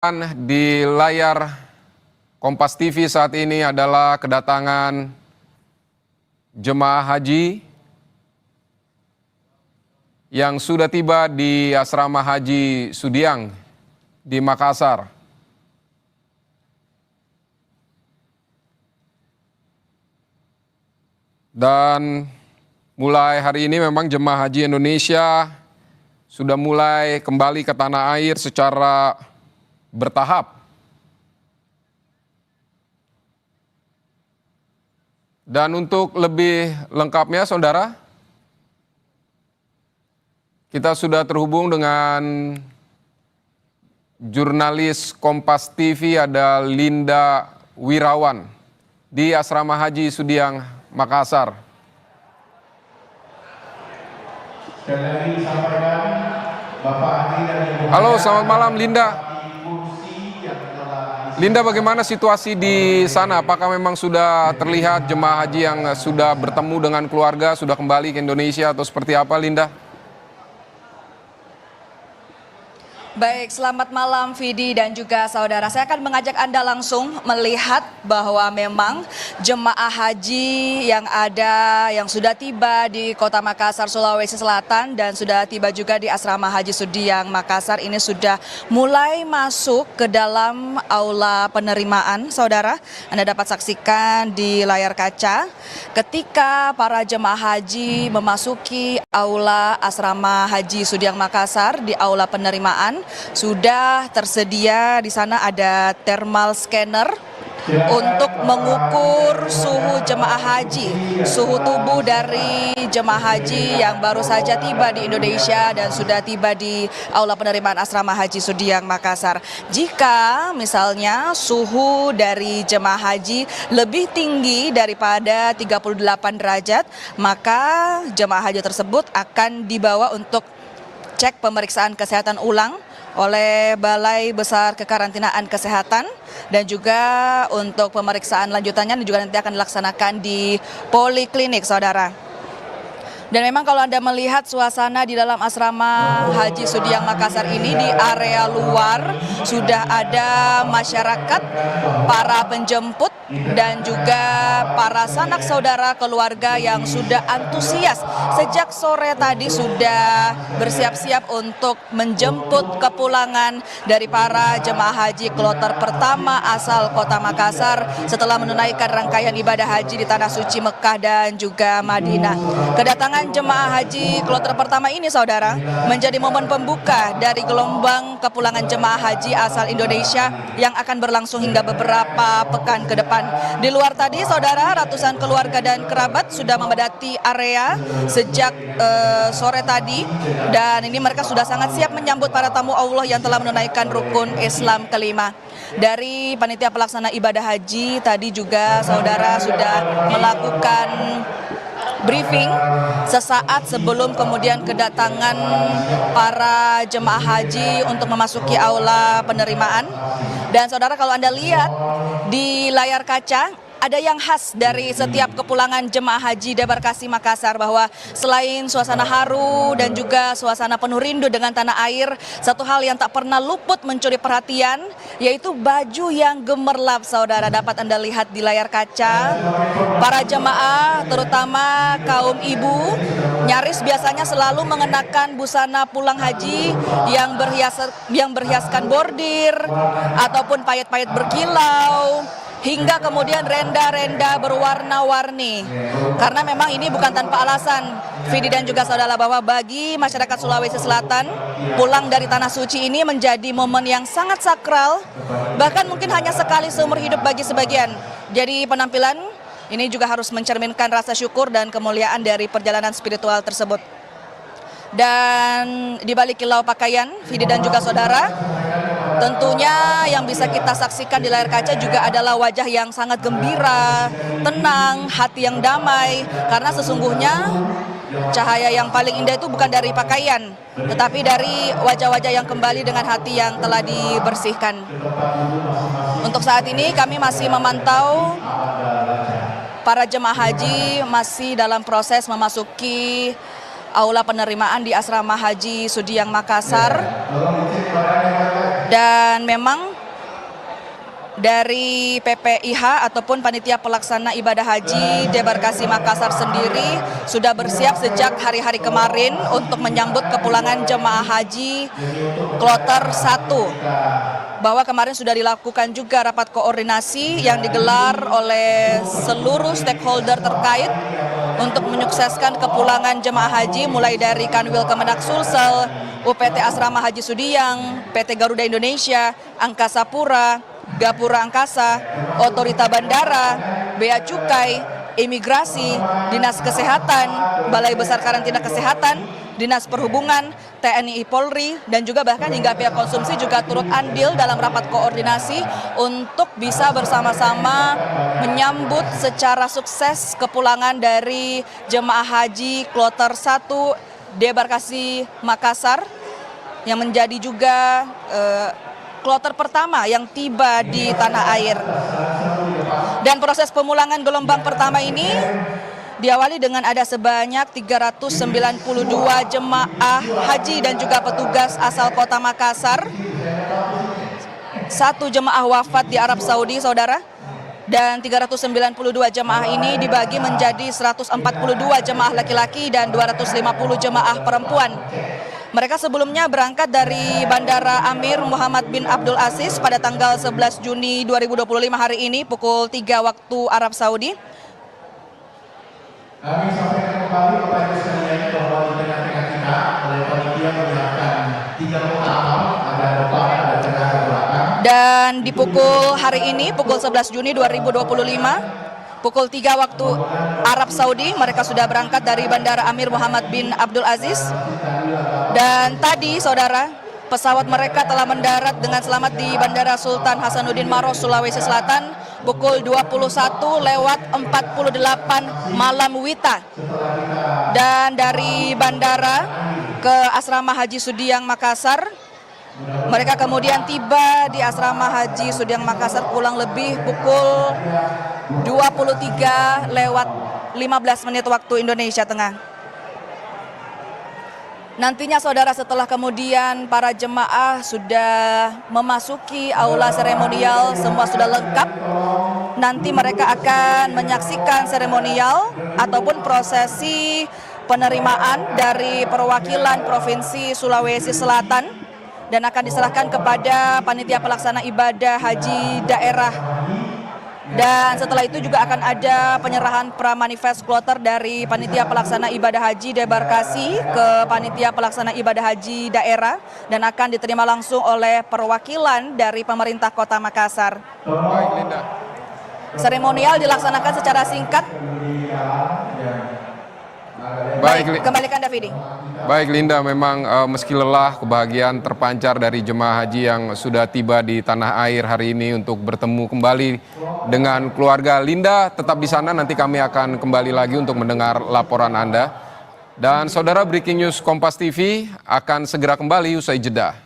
Di layar Kompas TV saat ini adalah kedatangan jemaah haji yang sudah tiba di Asrama Haji Sudiang di Makassar. Dan mulai hari ini memang jemaah haji Indonesia sudah mulai kembali ke tanah air secara bertahap. Dan untuk lebih lengkapnya, saudara, kita sudah terhubung dengan jurnalis Kompas TV, ada Linda Wirawan di Asrama Haji Sudiang, Makassar. Halo, selamat malam Linda. Linda, bagaimana situasi di sana? Apakah memang sudah terlihat jemaah haji yang sudah bertemu dengan keluarga, sudah kembali ke Indonesia atau seperti apa, Linda? Baik, selamat malam Vidi dan juga saudara. Saya akan mengajak Anda langsung melihat bahwa memang jemaah haji yang sudah tiba di Kota Makassar, Sulawesi Selatan dan sudah tiba juga di Asrama Haji Sudiang, Makassar ini sudah mulai masuk ke dalam aula penerimaan, saudara. Anda dapat saksikan di layar kaca ketika para jemaah haji memasuki aula Asrama Haji Sudiang Makassar di aula penerimaan. Sudah tersedia di sana ada thermal scanner untuk mengukur suhu jemaah haji, suhu tubuh dari jemaah haji yang baru saja tiba di Indonesia dan sudah tiba di aula penerimaan Asrama Haji Sudiang Makassar. Jika misalnya suhu dari jemaah haji lebih tinggi daripada 38 derajat, maka jemaah haji tersebut akan dibawa untuk cek pemeriksaan kesehatan ulang oleh Balai Besar Kekarantinaan Kesehatan, dan juga untuk pemeriksaan lanjutannya juga nanti akan dilaksanakan di poliklinik, saudara. Dan memang kalau Anda melihat suasana di dalam Asrama Haji Sudiang Makassar ini, di area luar sudah ada masyarakat, para penjemput dan juga para sanak saudara keluarga yang sudah antusias sejak sore tadi sudah bersiap-siap untuk menjemput kepulangan dari para jemaah haji kloter pertama asal Kota Makassar setelah menunaikan rangkaian ibadah haji di Tanah Suci Mekah dan juga Madinah. Kedatangan jemaah haji kloter pertama ini, saudara, menjadi momen pembuka dari gelombang kepulangan jemaah haji asal Indonesia yang akan berlangsung hingga beberapa pekan ke depan. Di luar tadi, saudara, ratusan keluarga dan kerabat sudah memadati area sejak sore tadi, dan ini mereka sudah sangat siap menyambut para tamu Allah yang telah menunaikan rukun Islam kelima. Dari panitia pelaksana ibadah haji tadi juga, saudara, sudah melakukan briefing sesaat sebelum kemudian kedatangan para jemaah haji untuk memasuki aula penerimaan. Dan saudara, kalau Anda lihat di layar kaca, ada yang khas dari setiap kepulangan jemaah haji debarkasi Makassar, bahwa selain suasana haru dan juga suasana penuh rindu dengan tanah air, satu hal yang tak pernah luput mencuri perhatian yaitu baju yang gemerlap, saudara. Dapat Anda lihat di layar kaca, para jemaah terutama kaum ibu nyaris biasanya selalu mengenakan busana pulang haji yang berhiaskan bordir ataupun payet-payet berkilau, hingga kemudian renda-renda berwarna-warni. Karena memang ini bukan tanpa alasan, Vidi dan juga saudara, bahwa bagi masyarakat Sulawesi Selatan, pulang dari Tanah Suci ini menjadi momen yang sangat sakral, bahkan mungkin hanya sekali seumur hidup bagi sebagian. Jadi penampilan ini juga harus mencerminkan rasa syukur dan kemuliaan dari perjalanan spiritual tersebut. Dan di balik kilau pakaian, Vidi dan juga saudara, tentunya yang bisa kita saksikan di layar kaca juga adalah wajah yang sangat gembira, tenang, hati yang damai. Karena sesungguhnya cahaya yang paling indah itu bukan dari pakaian, tetapi dari wajah-wajah yang kembali dengan hati yang telah dibersihkan. Untuk saat ini kami masih memantau para jemaah haji masih dalam proses memasuki aula penerimaan di Asrama Haji Sudiang Makassar. Dan memang dari PPIH ataupun Panitia Pelaksana Ibadah Haji Debarkasi Makassar sendiri sudah bersiap sejak hari-hari kemarin untuk menyambut kepulangan jemaah haji kloter 1. Bahwa kemarin sudah dilakukan juga rapat koordinasi yang digelar oleh seluruh stakeholder terkait untuk menyukseskan kepulangan jemaah haji mulai dari Kanwil Kemenak Sulsel, UPT Asrama Haji Sudiang, PT Garuda Indonesia, Angkasa Pura, Gapura Angkasa, Otorita Bandara, Bea Cukai, Imigrasi, Dinas Kesehatan, Balai Besar Karantina Kesehatan, Dinas Perhubungan, TNI Polri, dan juga bahkan hingga pihak konsumsi juga turut andil dalam rapat koordinasi untuk bisa bersama-sama menyambut secara sukses kepulangan dari jemaah haji kloter 1 Debarkasi Makassar yang menjadi juga kloter pertama yang tiba di tanah air. Dan proses pemulangan gelombang pertama ini diawali dengan ada sebanyak 392 jemaah haji dan juga petugas asal kota Makassar. 1 jemaah wafat di Arab Saudi, saudara. Dan 392 jemaah ini dibagi menjadi 142 jemaah laki-laki dan 250 jemaah perempuan. Mereka sebelumnya berangkat dari Bandara Amir Muhammad bin Abdul Aziz pada tanggal 11 Juni 2025 hari ini pukul 3 waktu Arab Saudi. Kami sampaikan kembali kepada sekalian bahwa di tengah-tengah kita oleh panitia menyiapkan 3 kota amal, ada depan, ada tengah, ada belakang. Dan di pukul hari ini, pukul 11 Juni 2025, pukul 3 waktu Arab Saudi, mereka sudah berangkat dari Bandara Amir Muhammad bin Abdul Aziz. Dan tadi, saudara, pesawat mereka telah mendarat dengan selamat di Bandara Sultan Hasanuddin Maros, Sulawesi Selatan, pukul 21:48 malam WITA. Dan dari bandara ke Asrama Haji Sudiang Makassar, mereka kemudian tiba di Asrama Haji Sudiang Makassar kurang lebih pukul 23:15 waktu Indonesia Tengah. Nantinya saudara, setelah kemudian para jemaah sudah memasuki aula seremonial, semua sudah lengkap, nanti mereka akan menyaksikan seremonial ataupun prosesi penerimaan dari perwakilan Provinsi Sulawesi Selatan dan akan diserahkan kepada Panitia Pelaksana Ibadah Haji Daerah. Dan setelah itu juga akan ada penyerahan pramanifest kloter dari Panitia Pelaksana Ibadah Haji Debarkasi ke Panitia Pelaksana Ibadah Haji Daerah dan akan diterima langsung oleh perwakilan dari pemerintah Kota Makassar. Baik, Linda. Seremonial dilaksanakan secara singkat. Baik, kembalikan Davidi. Baik Linda, memang meski lelah, kebahagiaan terpancar dari jemaah haji yang sudah tiba di tanah air hari ini untuk bertemu kembali dengan keluarga. Linda tetap di sana, nanti kami akan kembali lagi untuk mendengar laporan Anda. Dan saudara, Breaking News Kompas TV akan segera kembali usai jeda.